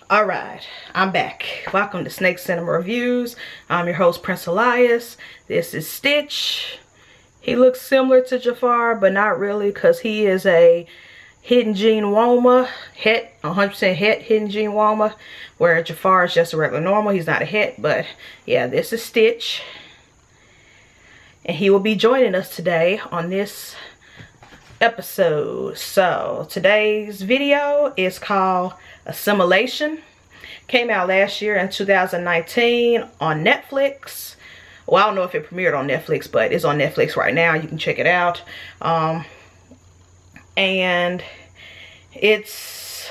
Alright, I'm back. Welcome to SnakeCinemaReviews. I'm your host, Prince Elias. This is Stitch. He looks similar to Jafar, but not really, because he is a hidden gene Woma. 100% het hidden gene Woma, where Jafar is just a regular normal. He's not a het, but yeah, this is Stitch. And he will be joining us today on this episode. So today's video is called Assimilation. Came out last year in 2019 on Netflix. Well, I don't know if it premiered on Netflix, but it's on Netflix right now. You can check it out. And it's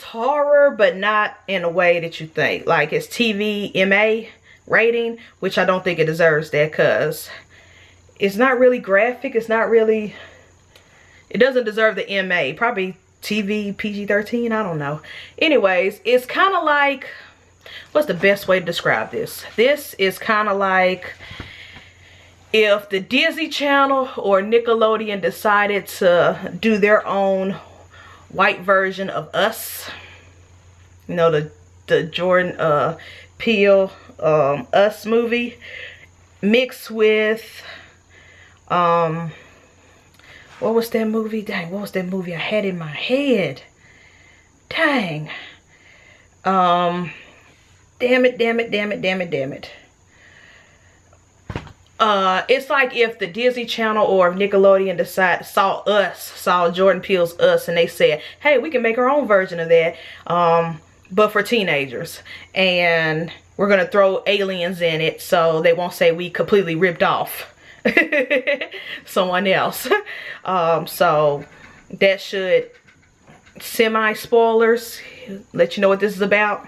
horror, but not in a way that you think. Like, it's TVMA rating, which I don't think it deserves that, because it's not really graphic. It's not really, it doesn't deserve the MA. Probably TV PG-13, I don't know. Anyways, it's kind of like, what's the best way to describe this? This is kind of like if the Disney Channel or Nickelodeon decided to do their own white version of Us. You know, the Jordan Peele Us movie, mixed with what was that movie? Dang, what was that movie I had in my head? Dang. Damn it. It's like if the Disney Channel or Nickelodeon saw Jordan Peele's Us, and they said, hey, we can make our own version of that, but for teenagers. And we're going to throw aliens in it so they won't say we completely ripped off someone else. So that should spoilers let you know what this is about.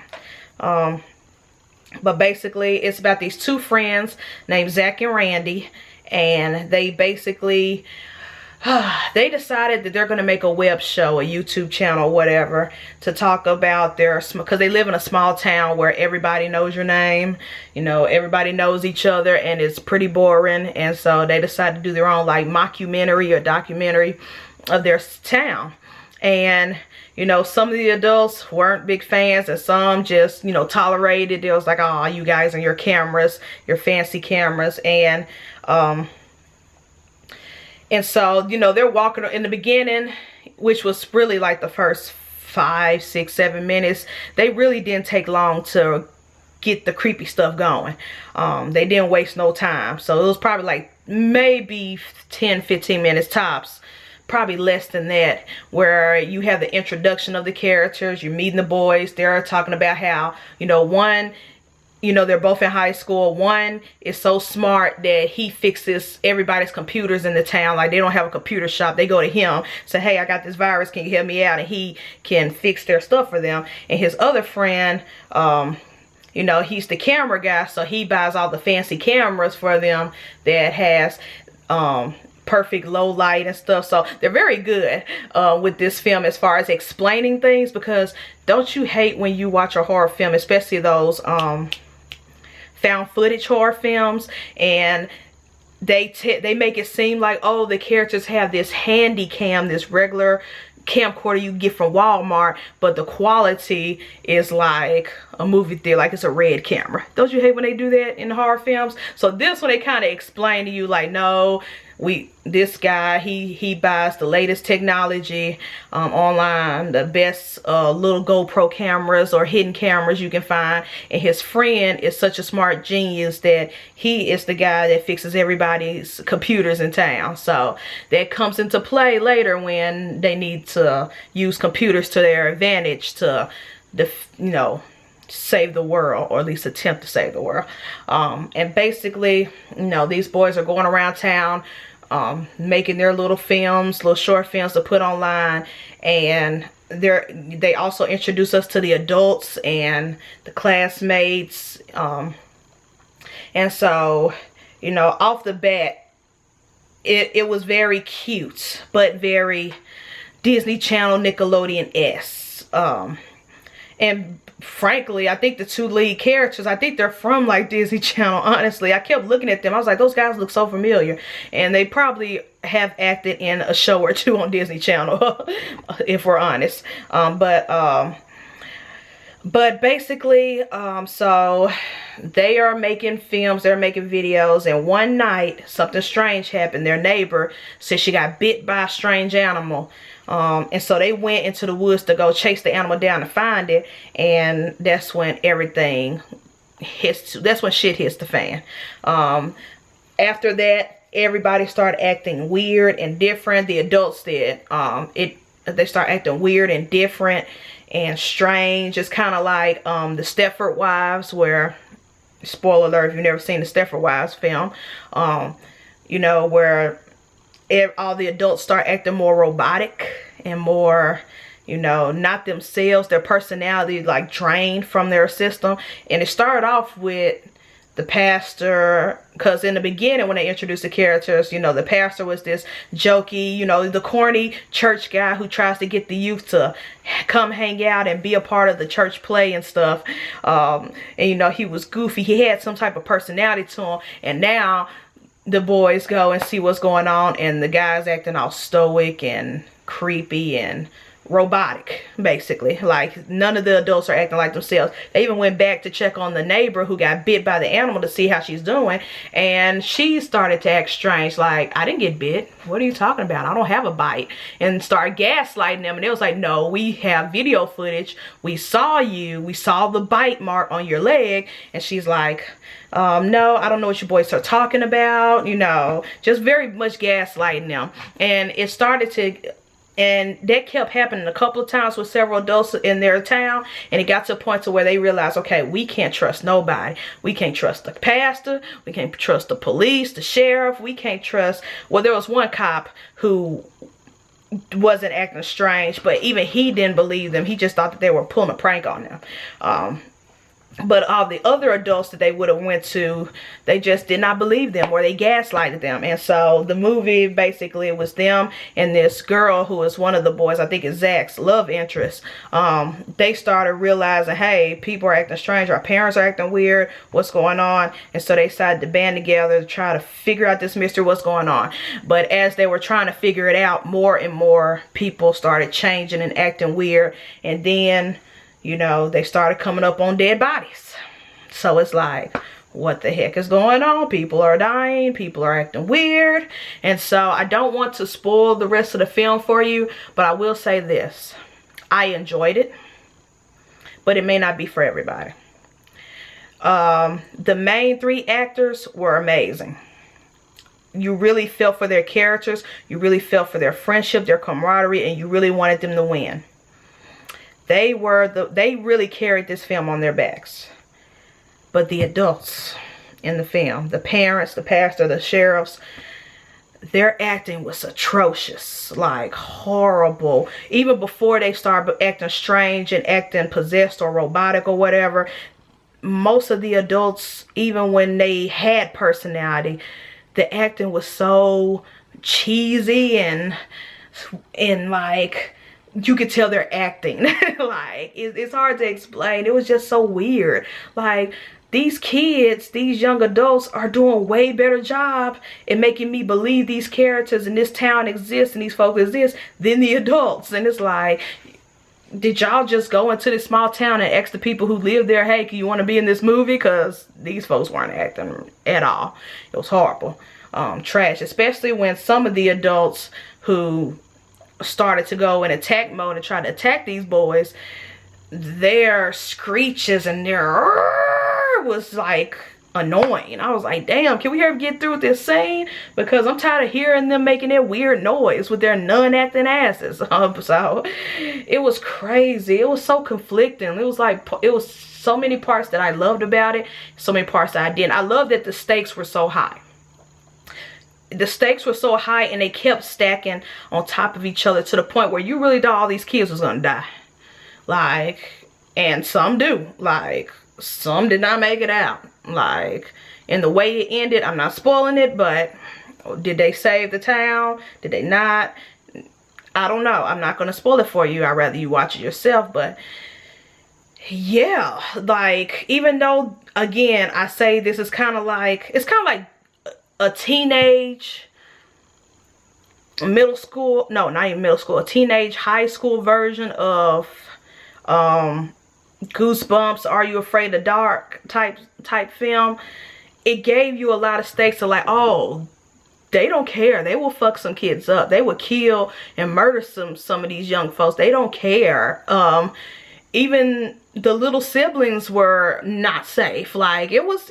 But basically it's about these two friends named Zach and Randy, and they basically they decided that they're going to make a web show, a YouTube channel, whatever, to talk about their, because they live in a small town where everybody knows your name, you know, everybody knows each other, and it's pretty boring. And so they decided to do their own like mockumentary or documentary of their town. And you know, some of the adults weren't big fans, and some just, you know, tolerated. It was like, oh, you guys and your cameras, your fancy cameras. And so, you know, they're walking in the beginning, which was really like the first 5, 6, 7 minutes. They really didn't take long to get the creepy stuff going. They didn't waste no time. So it was probably like maybe 10, 15 minutes tops. Probably less than that, where you have the introduction of the characters. You're meeting the boys. They're talking about how, you know, one, you know, they're both in high school. One is so smart that he fixes everybody's computers in the town. Like, they don't have a computer shop. They go to him, say, hey, I got this virus. Can you help me out? And he can fix their stuff for them. And his other friend, you know, he's the camera guy. So he buys all the fancy cameras for them that has perfect low light and stuff. So they're very good with this film as far as explaining things, because don't you hate when you watch a horror film, especially those found footage horror films, and they make it seem like, oh, the characters have this handy cam, this regular camcorder you get from Walmart, but the quality is like a movie theater, like it's a red camera. Don't you hate when they do that in horror films? So this one, they kind of explain to you like, no, this guy, he buys the latest technology online, the best little GoPro cameras or hidden cameras you can find, and his friend is such a smart genius that he is the guy that fixes everybody's computers in town. So that comes into play later when they need to use computers to their advantage to, you know, save the world, or at least attempt to save the world. And basically, you know, these boys are going around town making their little films, little short films to put online. And they also introduce us to the adults and the classmates. And so, you know, off the bat, it was very cute, but very Disney Channel, Nickelodeon-esque. And frankly, I think the two lead characters, I think they're from like Disney Channel, honestly. I kept looking at them. I was like, those guys look so familiar. And they probably have acted in a show or two on Disney Channel, if we're honest. But basically, so they are making films, they're making videos, and one night something strange happened. Their neighbor said she got bit by a strange animal. And so they went into the woods to go chase the animal down to find it, and that's when everything hits, that's when shit hits the fan. After that, everybody started acting weird and different. The adults did. They start acting weird and different and strange. It's kind of like the Stepford Wives, where, spoiler alert if you've never seen the Stepford Wives film, you know, where all the adults start acting more robotic and more, you know, not themselves. Their personality like drained from their system. And it started off with the pastor, because in the beginning when they introduced the characters, you know, the pastor was this jokey, you know, the corny church guy who tries to get the youth to come hang out and be a part of the church play and stuff. And you know, he was goofy. He had some type of personality to him. And now the boys go and see what's going on, and the guy's acting all stoic and creepy and robotic, basically. Like, none of the adults are acting like themselves. They even went back to check on the neighbor who got bit by the animal to see how she's doing, and she started to act strange, like, I didn't get bit. What are you talking about? I don't have a bite. And started gaslighting them, and it was like, no, we have video footage. We saw you. We saw the bite mark on your leg. And she's like, no, I don't know what you boys are talking about, you know, just very much gaslighting them. And it started to, and that kept happening a couple of times with several adults in their town. And it got to a point to where they realized, okay, we can't trust nobody. We can't trust the pastor. We can't trust the police, the sheriff. We can't trust, well, there was one cop who wasn't acting strange, but even he didn't believe them. He just thought that they were pulling a prank on them. But all the other adults that they would have went to, they just did not believe them, or they gaslighted them. And so the movie, basically, it was them and this girl who was one of the boys, I think it's Zach's love interest. They started realizing, hey, people are acting strange. Our parents are acting weird. What's going on? And so they decided to band together to try to figure out this mystery, what's going on. But as they were trying to figure it out, more and more people started changing and acting weird. And then, you know, they started coming up on dead bodies. So it's like, what the heck is going on? People are dying. People are acting weird. And so I don't want to spoil the rest of the film for you, but I will say this. I enjoyed it, but it may not be for everybody. The main three actors were amazing. You really felt for their characters. You really felt for their friendship, their camaraderie, and you really wanted them to win. They really carried this film on their backs. But the adults in the film, the parents, the pastor, the sheriffs, their acting was atrocious, like horrible. Even before they started acting strange and acting possessed or robotic or whatever, most of the adults, even when they had personality, the acting was so cheesy and like, you could tell they're acting. Like, it's hard to explain. It was just so weird. Like, these kids, these young adults are doing a way better job in making me believe these characters in this town exist and these folks exist than the adults. And it's like, did y'all just go into this small town and ask the people who live there, hey, can you want to be in this movie? Because these folks weren't acting at all. It was horrible. Trash. Especially when some of the adults who started to go in attack mode and try to attack these boys, their screeches and their was like annoying. I was like, damn, can we ever get through with this scene? Because I'm tired of hearing them making that weird noise with their non-acting asses. So it was crazy. It was so conflicting. It was like, it was so many parts that I loved about it, so many parts that I didn't. I love that the stakes were so high. The stakes were so high, and they kept stacking on top of each other to the point where you really thought all these kids was gonna die. Like, and some do. Like, some did not make it out. Like, and the way it ended, I'm not spoiling it, but did they save the town? Did they not? I don't know. I'm not gonna spoil it for you. I'd rather you watch it yourself. But yeah, like, even though, again, I say this is kind of like, it's kind of like a teenage middle school, no, not even middle school, a teenage high school version of Goosebumps, Are You Afraid of Dark type film, it gave you a lot of stakes of like, oh, they don't care. They will fuck some kids up. They will kill and murder some of these young folks. They don't care. Even the little siblings were not safe. Like I was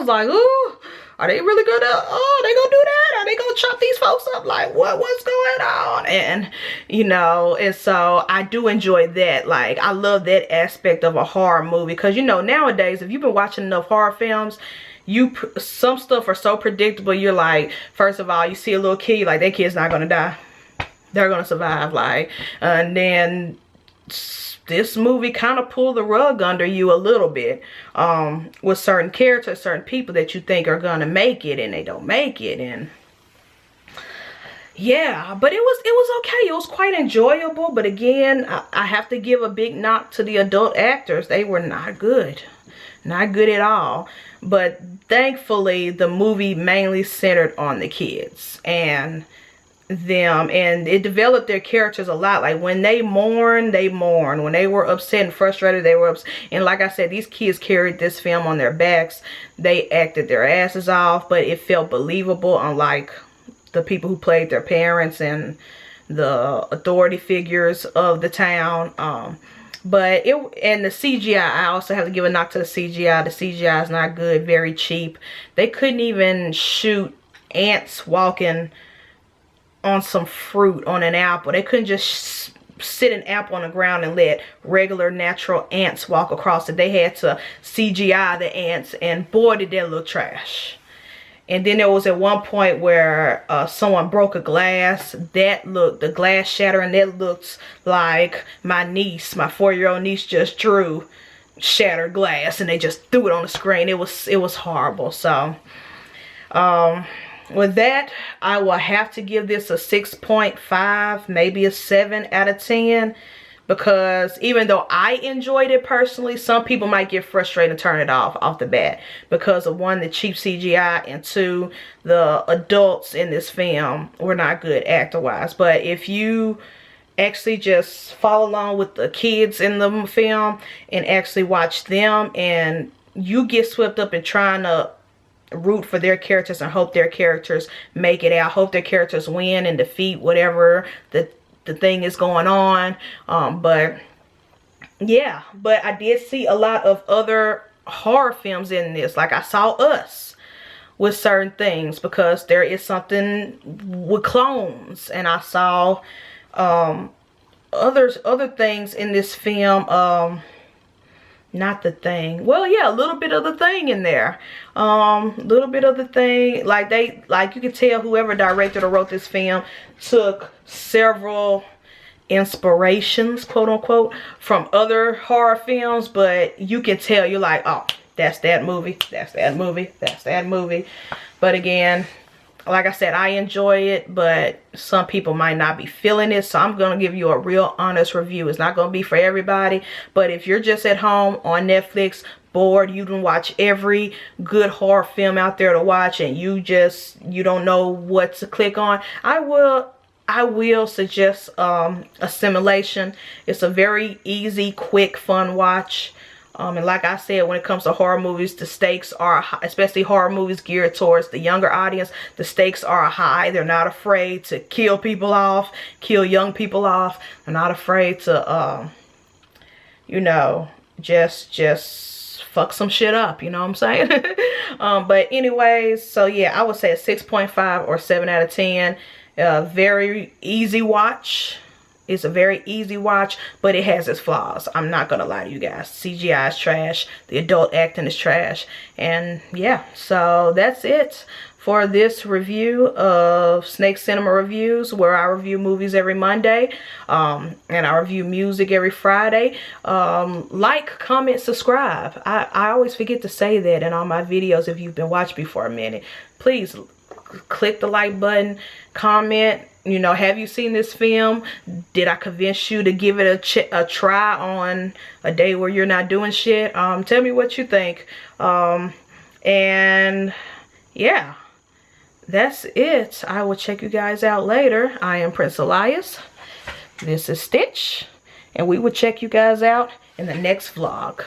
like, ooh, are they really gonna, oh, they gonna do that? Are they gonna chop these folks up? Like, what's going on? And, you know, and so I do enjoy that. Like, I love that aspect of a horror movie. Because, you know, nowadays, if you've been watching enough horror films, some stuff are so predictable. You're like, first of all, you see a little kid, you're like, that kid's not gonna die. They're gonna survive. Like, and then this movie kind of pulled the rug under you a little bit with certain characters, certain people that you think are gonna make it and they don't make it. And yeah, but it was okay. It was quite enjoyable. But again, I have to give a big knock to the adult actors. They were not good. Not good at all. But thankfully, the movie mainly centered on the kids and them, and it developed their characters a lot. Like when they mourned, they mourned. When they were upset and frustrated, they were upset. And like I said, these kids carried this film on their backs. They acted their asses off, but it felt believable, unlike the people who played their parents and the authority figures of the town. But and the CGI, I also have to give a knock to the CGI. The CGI is not good, very cheap. They couldn't even shoot ants walking on some fruit, on an apple. They couldn't just sit an apple on the ground and let regular natural ants walk across it. They had to CGI the ants, and boy did that look trash. And then there was at one point where someone broke a glass. The glass shattering, that looked like my niece, my 4-year-old niece, just drew shattered glass and they just threw it on the screen. It was horrible. So with that, I will have to give this a 6.5, maybe a 7 out of 10. Because even though I enjoyed it personally, some people might get frustrated and turn it off the bat. Because of one, the cheap CGI, and two, the adults in this film were not good actor-wise. But if you actually just follow along with the kids in the film and actually watch them, and you get swept up in trying to root for their characters and hope their characters make it out, hope their characters win and defeat whatever the thing is going on. But yeah, but I did see a lot of other horror films in this. Like I saw Us with certain things, because there is something with clones, and I saw other things in this film. Not The Thing. Well, yeah, a little bit of The Thing in there. Little bit of The Thing. Like you could tell whoever directed or wrote this film took several inspirations, quote unquote, from other horror films, but you can tell, you're like, oh, that's that movie, that's that movie, that's that movie. But again, like I said, I enjoy it, but some people might not be feeling it. So I'm going to give you a real honest review. It's not going to be for everybody. But if you're just at home on Netflix, bored, you can watch every good horror film out there to watch, and you don't know what to click on, I will suggest Assimilation. It's a very easy, quick, fun watch. And like I said, when it comes to horror movies, the stakes are high, especially horror movies geared towards the younger audience. The stakes are high. They're not afraid to kill people off, kill young people off. They're not afraid to, you know, just fuck some shit up. You know what I'm saying? But anyways, so yeah, I would say a 6.5 or 7 out of 10. Very easy watch. It's a very easy watch, but it has its flaws. I'm not going to lie to you guys. CGI is trash. The adult acting is trash. And yeah, so that's it for this review of Snake Cinema Reviews, where I review movies every Monday. And I review music every Friday. Like, comment, subscribe. I always forget to say that in all my videos if you've been watching me for a minute. Please click the like button, comment. You know, have you seen this film? Did I convince you to give it a try on a day where you're not doing shit? Tell me what you think. And yeah, that's it. I will check you guys out later. I am Prince Elias. This is Stitch. And we will check you guys out in the next vlog.